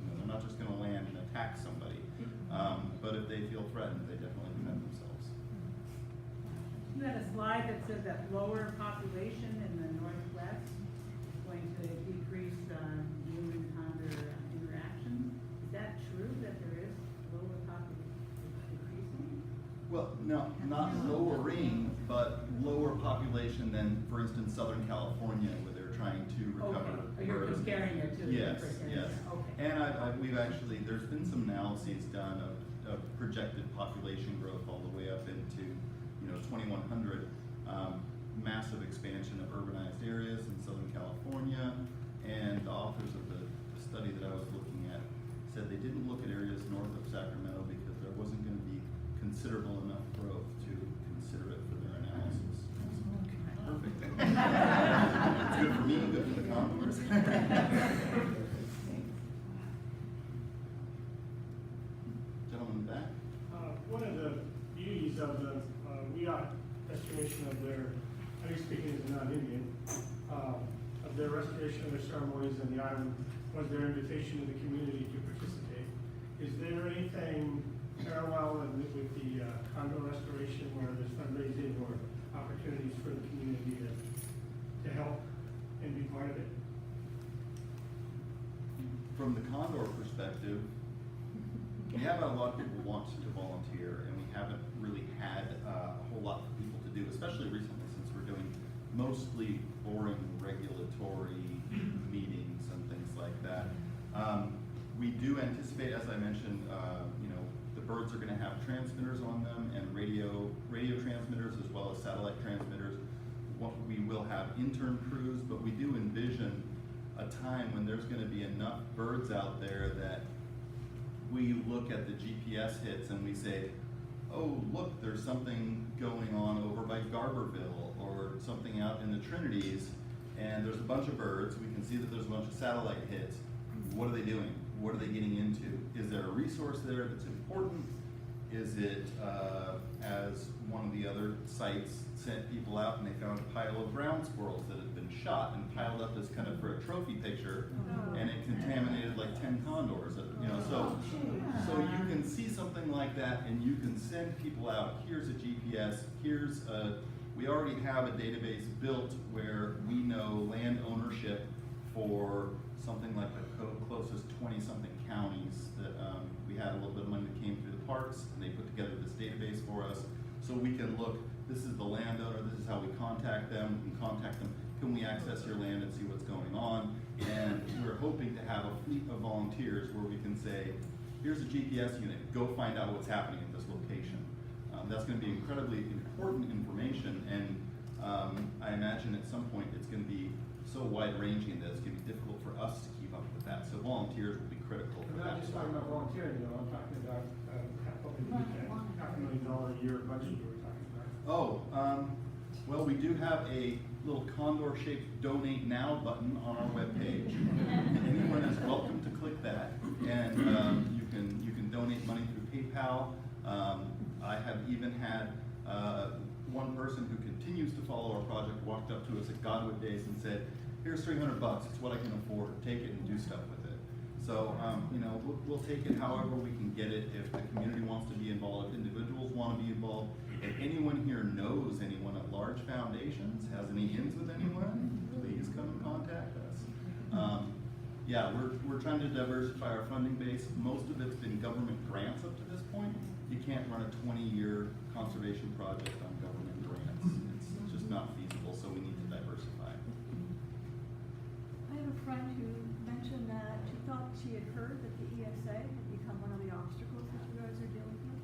going to land and attack somebody. But if they feel threatened, they definitely defend themselves. You had a slide that said that lower population in the Northwest is going to decrease human-condor interaction. Is that true, that there is lower population decreasing? Well, no, not lowering, but lower population than, for instance, Southern California, where they're trying to recover. Okay, you're birds. comparing it to the Yes, different yes. areas. Okay. And we've actually, there's been some analyses done of projected population growth all the way up into, 2100. Massive expansion of urbanized areas in Southern California, and the authors of the study that I was looking at said they didn't look at areas north of Sacramento because there wasn't going to be considerable enough growth to consider it for their analysis. Perfect. It's good for me, good for the condors. Gentleman in the back. One of the beauties of the restoration of their, I was speaking as a non-Indian, of their restoration of their ceremonies on the island was their invitation to the community to participate. Is there anything parallel with the condor restoration where there's fundraising or opportunities for the community to help and be part of it? From the condor perspective, we have a lot of people who want to volunteer, and we haven't really had a whole lot for people to do, especially recently since we're doing mostly boring regulatory meetings and things like that. We do anticipate, as I mentioned, the birds are going to have transmitters on them and radio transmitters as well as satellite transmitters. We will have intern crews, but we do envision a time when there's going to be enough birds out there that we look at the GPS hits and we say, oh, look, there's something going on over by Garberville or something out in the Trinities, and there's a bunch of birds. We can see that there's a bunch of satellite hits. What are they doing? What are they getting into? Is there a resource there that's important? Is it, as one of the other sites sent people out and they found a pile of ground squirrels that had been shot and piled up as kind of for a trophy picture, and it contaminated like 10 condors. You know, so you can see something like that, and you can send people out. Here's a GPS. We already have a database built where we know land ownership for something like the closest 20-something counties that we had a little bit of money that came through the parks, and they put together this database for us, so we can look. This is the landowner. This is how we contact them. We can contact them. Can we access your land and see what's going on? And we're hoping to have a fleet of volunteers where we can say, here's a GPS unit. Go find out what's happening at this location. That's going to be incredibly important information, and I imagine at some point it's going to be so wide-ranging that it's going to be difficult for us to keep up with that. So volunteers will be critical for I'm that. not just talking about volunteering, though, I'm talking about $500,000 a year budget you were talking about. Oh, well, we do have a little condor-shaped donate now button on our webpage. Anyone is welcome to click that, and you can donate money through PayPal. I have even had one person who continues to follow our project walked up to us at Godwood Days and said, "Here's $300. It's what I can afford. Take it and do stuff with it." So, you know, we'll take it however we can get it. If the community wants to be involved, if individuals want to be involved, if anyone here knows anyone at large foundations, has any ins with anyone, please come and contact us. Yeah, we're trying to diversify our funding base. Most of it's been government grants up to this point. You can't run a 20-year conservation project on government grants. It's just not feasible, so we need to diversify. I have a friend who mentioned that she thought she had heard that the ESA had become one of the obstacles that you guys are dealing with.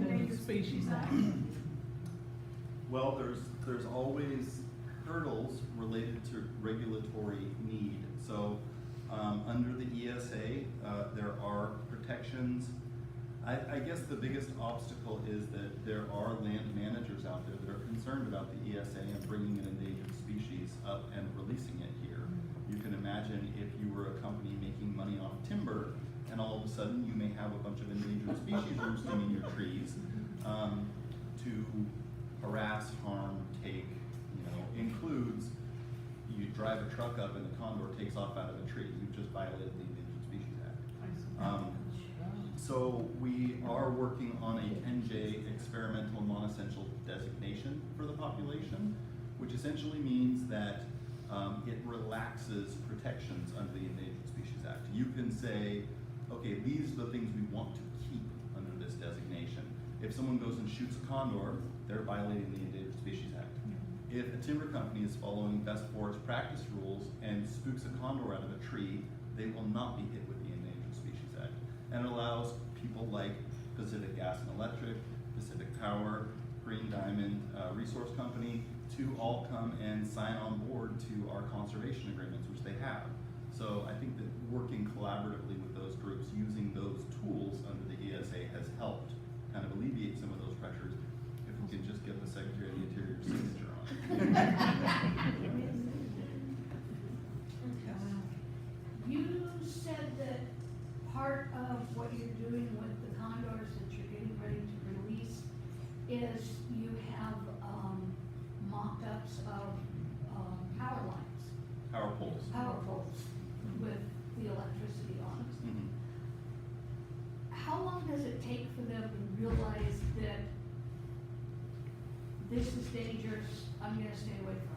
Endangered Species Act. Well, there's always hurdles related to regulatory need. So under the ESA, there are protections. I guess the biggest obstacle is that there are land managers out there that are concerned about the ESA and bringing an endangered species up and releasing it here. You can imagine if you were a company making money off timber, and all of a sudden you may have a bunch of endangered species roosting in your trees to harass, harm, take, includes you drive a truck up and the condor takes off out of a tree. You've just violated the Endangered Species Act. So we are working on a 10J experimental non-essential designation for the population, which essentially means that it relaxes protections under the Endangered Species Act. You can say, okay, these are the things we want to keep under this designation. If someone goes and shoots a condor, they're violating the Endangered Species Act. If a timber company is following best forest practice rules and spooks a condor out of a tree, they will not be hit with the Endangered Species Act. And it allows people like Pacific Gas and Electric, Pacific Power, Green Diamond Resource Company to all come and sign on board to our conservation agreements, which they have. So I think that working collaboratively with those groups, using those tools under the ESA has helped kind of alleviate some of those pressures. If we can just get the Secretary of the Interior signature on it. You said that part of what you're doing with the condors that you're getting ready to release is you have mock-ups of power lines, Power poles. power poles with the electricity on it. Mhm. How long does it take for them to realize that this is dangerous, I'm gonna stay away from it?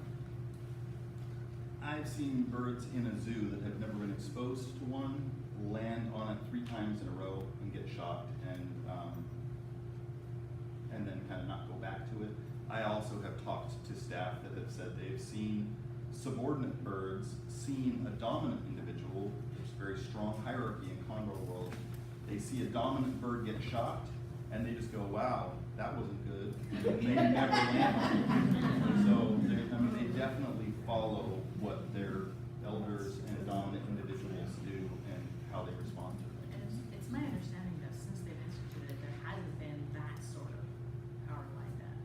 I've seen birds in a zoo that have never been exposed to one land on it 3 times in a row and get shocked and then kind of not go back to it. I also have talked to staff that have said they've seen subordinate birds seeing a dominant individual. There's a very strong hierarchy in condor world. They see a dominant bird get shocked and they just go, wow, that wasn't good. And they never land on it. So they definitely follow what their elders and dominant individuals do and how they respond to And things. it's my understanding that since they've instituted it, there hasn't been that sort of power like that.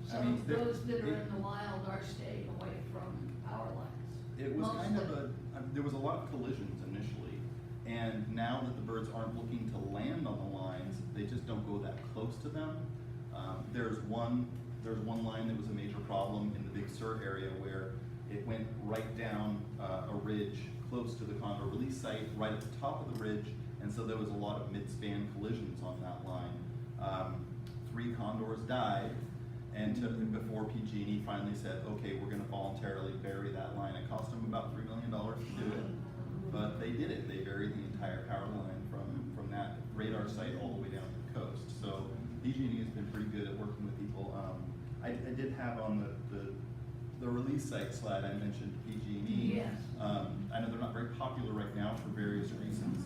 So I mean, those that are in the wild are staying away from power lines. It was kind of Mostly. there was a lot of collisions initially, and now that the birds aren't looking to land on the lines, they just don't go that close to them. There's one There's one line that was a major problem in the Big Sur area where it went right down a ridge close to the condor release site, right at the top of the ridge, and so there was a lot of mid-span collisions on that line. 3 condors died, and before PG&E finally said, okay, we're going to voluntarily bury that line. It cost them about $3 million to do it, but they did it. They buried the entire power line from that radar site all the way down to the coast. So PG&E has been pretty good at working with people. I did have on the release site slide, I mentioned PG&E. Yes. I know they're not very popular right now for various reasons.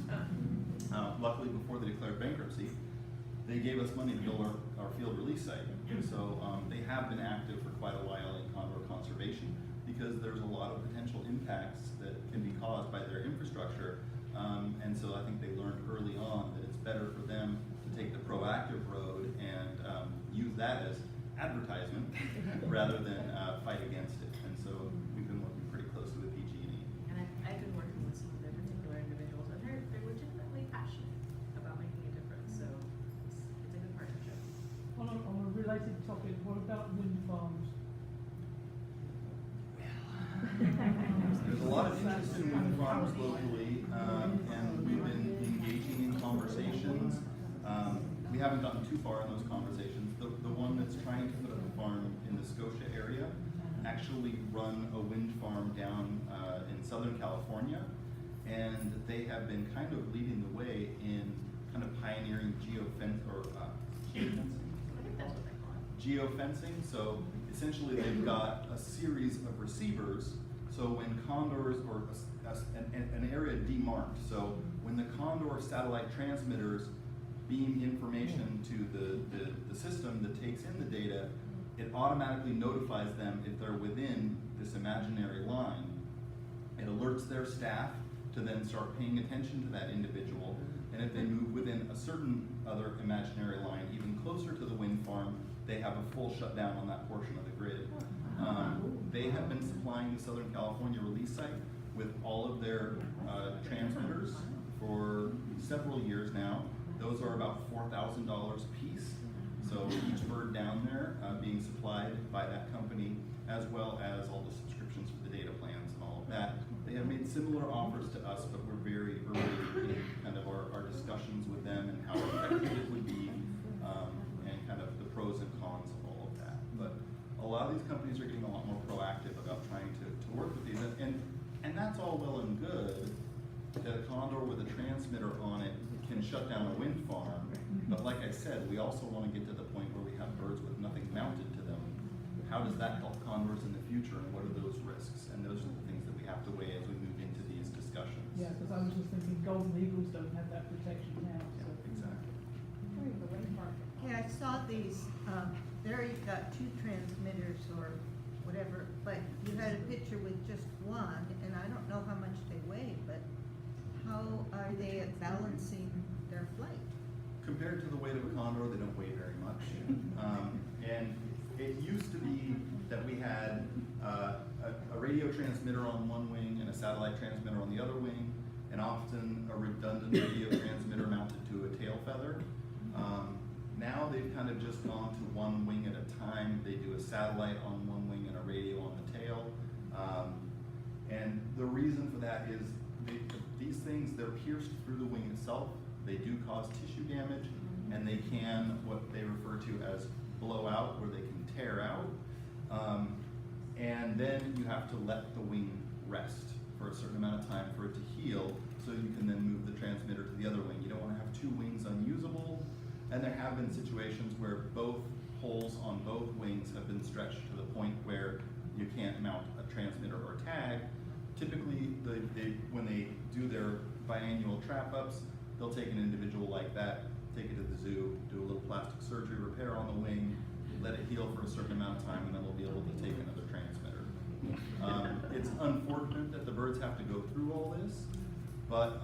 Luckily, before they declared bankruptcy, they gave us money to build our field release site. So they have been active for quite a while in condor conservation because there's a lot of potential impacts that can be caused by their infrastructure. And so I think they learned early on that it's better for them to take the proactive road and use that as advertisement rather than fight against it. And so we've been working pretty closely with PG&E. And I've been working with some of their particular individuals, and they're legitimately passionate about making a difference, so it's a good partnership. On a related topic, what about wind farms? There's a lot of interest in wind farms locally, and we've been engaging in conversations. We haven't gotten too far in those conversations. The one that's trying to put up a farm in the Scotia area actually run a wind farm down in Southern California, and they have been kind of leading the way in kind of pioneering geofencing. I think that's what they call it. Geofencing. So essentially they've got a series of receivers. So when condors, or an area demarked, so when the condor satellite transmitters beam information to the system that takes in the data, it automatically notifies them if they're within this imaginary line. It alerts their staff to then start paying attention to that individual, and if they move within a certain other imaginary line, even closer to the wind farm, they have a full shutdown on that portion of the grid. They have been supplying the Southern California release site with all of their transmitters for several years now. Those are about $4,000 a piece. So each bird down there being supplied by that company, as well as all the subscriptions for the data plans and all of that. They have made similar offers to us, but we're very early in kind of our discussions with them and how effective it would be, and kind of the pros and cons of all of that. But a lot of these companies are getting a lot more proactive about trying to work with these, and that's all well and good that a condor with a transmitter on it can shut down a wind farm, but like I said, we also want to get to the point where we have birds with nothing mounted to them. How does that help condors in the future, and what are those risks? And those are the things that we have to weigh as we move into these discussions. Yeah, because I was just thinking golden eagles don't have that protection now. So. Yeah, exactly. Yeah, I saw these, there you've got 2 transmitters or whatever, but you had a picture with just one, and I don't know how much they weigh, but how are they at balancing their flight? Compared to the weight of a condor, they don't weigh very much. And it used to be that we had a radio transmitter on one wing and a satellite transmitter on the other wing, and often a redundant radio transmitter mounted to a tail feather. Now they've kind of just gone to one wing at a time. They do a satellite on one wing and a radio on the tail. And the reason for that is these things, they're pierced through the wing itself. They do cause tissue damage, and they can, what they refer to as blow out, where they can tear out. And then you have to let the wing rest for a certain amount of time for it to heal, so you can then move the transmitter to the other wing. You don't want to have 2 wings unusable, and there have been situations where both holes on both wings have been stretched to the point where you can't mount a transmitter or tag. Typically, when they do their biannual trap-ups, they'll take an individual like that, take it to the zoo, do a little plastic surgery repair on the wing, let it heal for a certain amount of time, and then we'll be able to take another transmitter. It's unfortunate that the birds have to go through all this, but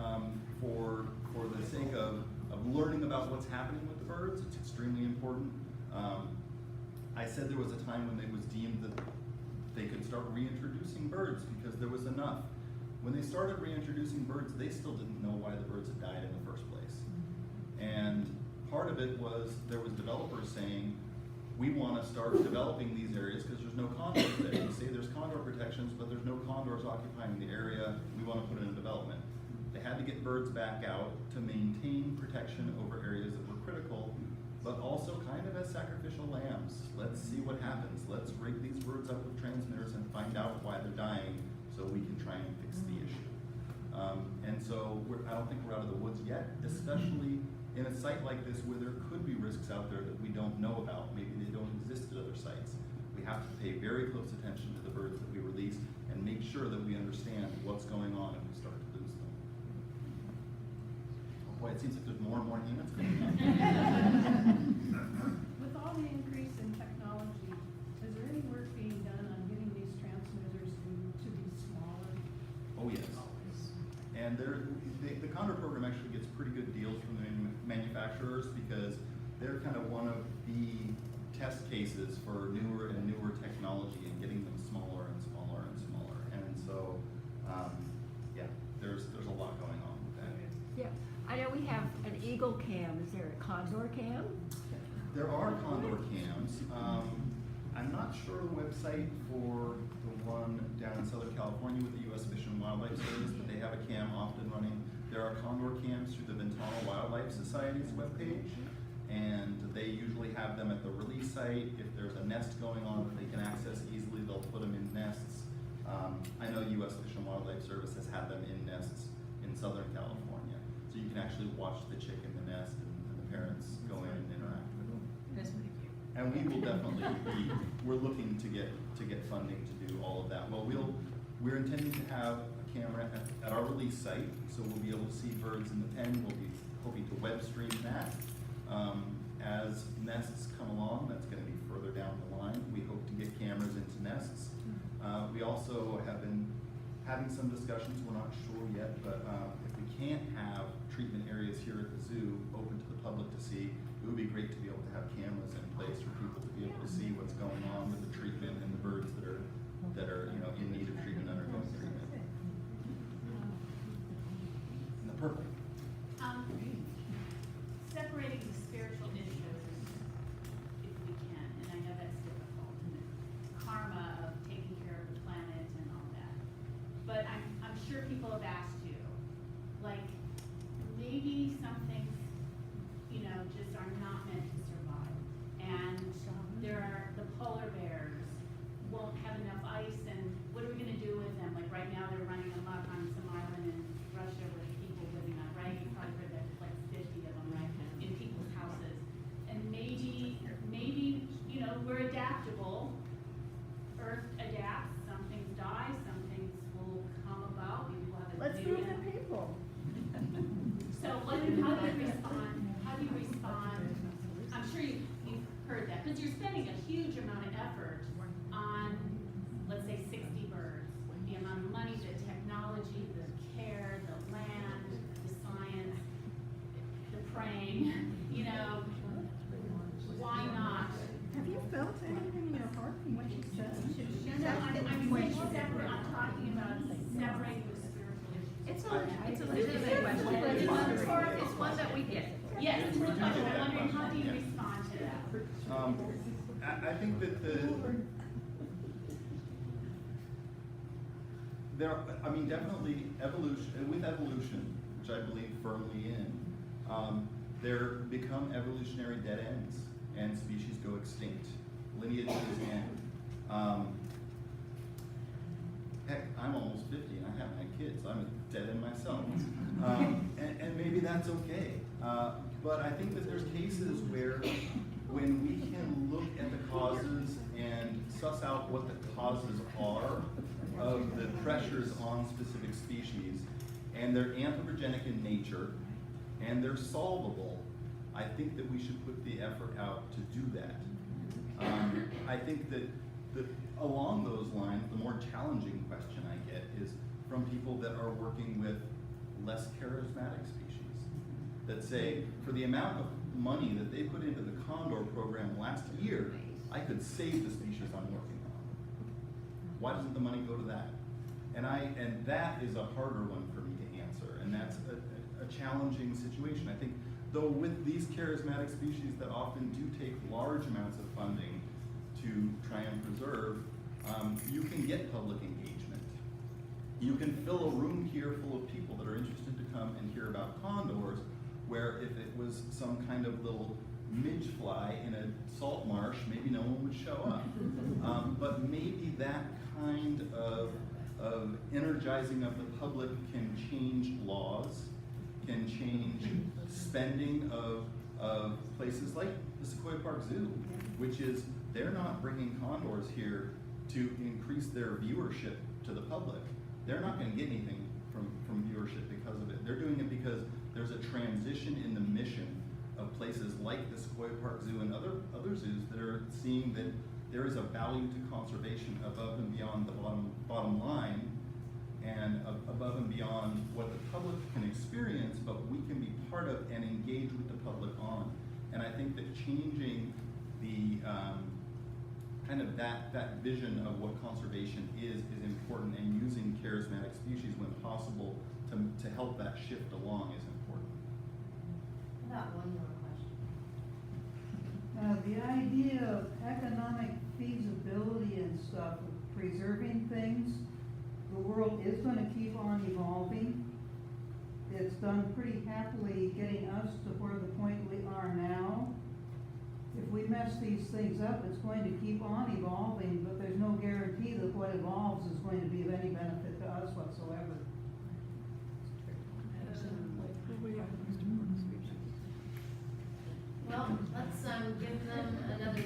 for the sake of learning about what's happening with the birds, it's extremely important. I said there was a time when it was deemed that they could start reintroducing birds because there was enough. When they started reintroducing birds, they still didn't know why the birds had died in the first place. And part of it was there was developers saying, we want to start developing these areas because there's no condors there. You say there's condor protections, but there's no condors occupying the area. We want to put it in development. They had to get birds back out to maintain protection over areas that were critical, but also kind of as sacrificial lambs. Let's see what happens. Let's rig these birds up with transmitters and find out why they're dying so we can try and fix the issue. And so I don't think we're out of the woods yet, especially in a site like this where there could be risks out there that we don't know about. Maybe they don't exist at other sites. We have to pay very close attention to the birds that we release and make sure that we understand what's going on if we start to lose them. Oh boy, it seems like there's more and more humans coming on. With all the increase in technology, is there any work being done on getting these transmitters to be smaller? Oh yes. And the Condor program actually gets pretty good deals from the manufacturers because they're kind of one of the test cases for newer and newer technology and getting them smaller and smaller and smaller. And so, yeah, there's a lot going on with that. Yeah, I know we have an eagle cam. Is there a condor cam? There are condor cams. I'm not sure the website for the one down in Southern California with the U.S. Fish and Wildlife Service, but they have a cam often running. There are condor cams through the Ventana Wildlife Society's webpage, and they usually have them at the release site. If there's a nest going on that they can access easily, they'll put them in nests. I know U.S. Fish and Wildlife Service has had them in nests in Southern California, so you can actually watch the chick in the nest and the parents go in and interact with them. That's pretty cute. And we will definitely we're looking to get funding to do all of that. Well, we're intending to have a camera at our release site, so we'll be able to see birds in the pen. We'll be hoping to web stream that. As nests come along, that's going to be further down the line. We hope to get cameras into nests. We also have been having some discussions, we're not sure yet, but if we can't have treatment areas here at the zoo open to the public to see, it would be great to be able to have cameras in place for people to be able to see what's going on with the treatment and the birds that are in need of treatment, undergoing treatment. And the purple. Separating the spiritual issues, if we can, and I know that's difficult, and the karma of taking care of the planet and all that. But I'm sure people have asked you, like, maybe some things, just are not meant to survive. And there are the polar bears won't have enough ice, and what are we gonna do with them? Like right now, they're running amok on some island in Russia with people living on, right? You probably heard that, like 50 of them, right? In people's houses. And maybe, we're adaptable. Earth adapts, some things die, some things will come about, maybe we'll have a Let's new move the people. So how do you respond? How do you respond? I'm sure you've heard that, because you're spending a huge amount of effort on, let's say, 60 birds. The amount of money, the technology, the care, the land, the science, the praying, why not? Have you felt anything in your heart from what you said? No, I'm saying separate, I'm talking about separating the spiritual issues. It's a legitimate question. It's one that we get. Yes, it's a question. I'm wondering, how do you respond to that? I think that definitely evolution, which I believe firmly in, there become evolutionary dead ends and species go extinct. Lineages end. Heck, I'm almost 50 and I have my kids. I'm a dead end myself. And maybe that's okay. But I think that there's cases where when we can look at the causes and suss out what the causes are of the pressures on specific species, and they're anthropogenic in nature, and they're solvable, I think that we should put the effort out to do that. I think that along those lines, the more challenging question I get is from people that are working with less charismatic species, that say, for the amount of money that they put into the Condor program last year, I could save the species I'm working on. Why doesn't the money go to that? And that is a harder one for me to answer, and that's a challenging situation. I think Though with these charismatic species that often do take large amounts of funding to try and preserve, you can get public engagement. You can fill a room here full of people that are interested to come and hear about condors, where if it was some kind of little midge fly in a salt marsh, maybe no one would show up. But maybe that kind of energizing of the public can change laws, can change spending of places like the Sequoia Park Zoo, which is, they're not bringing condors here to increase their viewership to the public. They're not going to get anything from viewership because of it. They're doing it because there's a transition in the mission of places like the Sequoia Park Zoo and other zoos that are seeing that there is a value to conservation above and beyond the bottom line, and above and beyond what the public can experience, but we can be part of and engage with the public on. And I think that changing the kind of that vision of what conservation is important, and using charismatic species when possible to help that shift along is important. I got one more question. The idea of economic feasibility and stuff, of preserving things, the world is going to keep on evolving. It's done pretty happily getting us to where the point we are now. If we mess these things up, it's going to keep on evolving, but there's no guarantee that what evolves is going to be of any benefit to us whatsoever. Well, let's give them another